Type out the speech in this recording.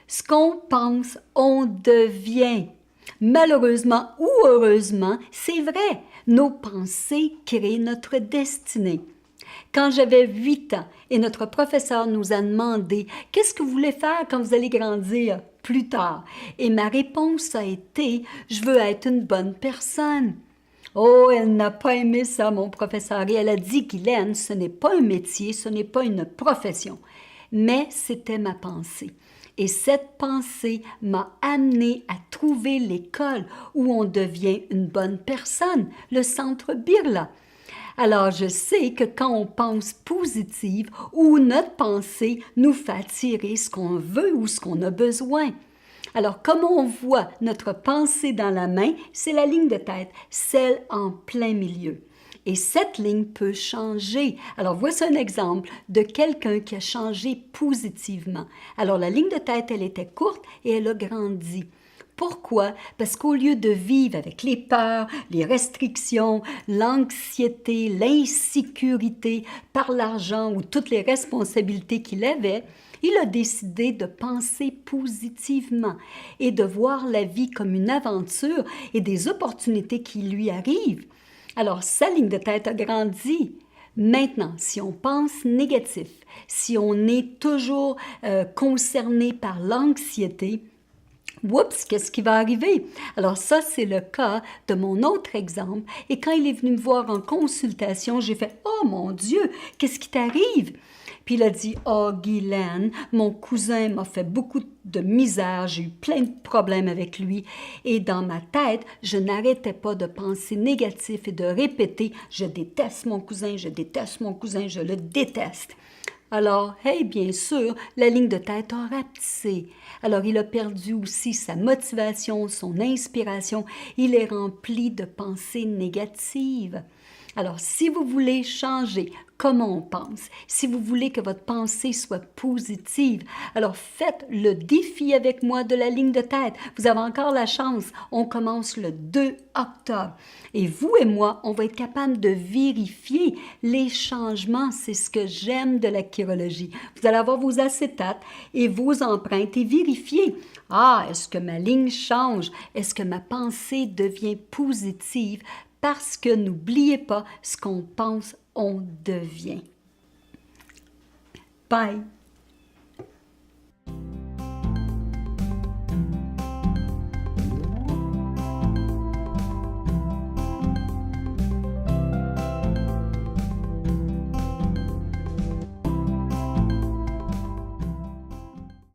Ce qu'on pense, on devient. Malheureusement ou heureusement, c'est vrai, nos pensées créent notre destinée. Quand j'avais 8 ans et notre professeur nous a demandé « Qu'est-ce que vous voulez faire quand vous allez grandir plus tard? » Et ma réponse a été « Je veux être une bonne personne. » Oh, elle n'a pas aimé ça, mon professeur, et elle a dit qu'Hélène, ce n'est pas un métier, ce n'est pas une profession. Mais c'était ma pensée. Et cette pensée m'a amenée à trouver l'école où on devient une bonne personne, le Centre Birla. Alors, je sais que quand on pense positive ou notre pensée nous fait attirer ce qu'on veut ou ce qu'on a besoin. Alors, comme on voit notre pensée dans la main, c'est la ligne de tête, celle en plein milieu. Et cette ligne peut changer. Alors, voici un exemple de quelqu'un qui a changé positivement. Alors, la ligne de tête, elle était courte et elle a grandi. Pourquoi? Parce qu'au lieu de vivre avec les peurs, les restrictions, l'anxiété, l'insécurité par l'argent ou toutes les responsabilités qu'il avait, il a décidé de penser positivement et de voir la vie comme une aventure et des opportunités qui lui arrivent. Alors, sa ligne de tête a grandi. Maintenant, si on pense négatif, si on est toujours concerné par l'anxiété, oups, qu'est-ce qui va arriver? Alors ça, c'est le cas de mon autre exemple. Et quand il est venu me voir en consultation, j'ai fait « Oh mon Dieu, qu'est-ce qui t'arrive? » Puis il a dit « Oh, Guylaine, mon cousin m'a fait beaucoup de misère, j'ai eu plein de problèmes avec lui. Et dans ma tête, je n'arrêtais pas de penser négatif et de répéter « Je déteste mon cousin, je déteste mon cousin, je le déteste. » Alors, hey, bien sûr, la ligne de tête a rapetissé. Alors, il a perdu aussi sa motivation, son inspiration. Il est rempli de pensées négatives. Alors, si vous voulez changer comment on pense, si vous voulez que votre pensée soit positive, alors faites le défi avec moi de la ligne de tête. Vous avez encore la chance. On commence le 2 octobre. Et vous et moi, on va être capable de vérifier les changements. C'est ce que j'aime de la chirologie. Vous allez avoir vos acétates et vos empreintes et vérifier. Ah, est-ce que ma ligne change? Est-ce que ma pensée devient positive? Parce que n'oubliez pas, ce qu'on pense, on devient. Bye!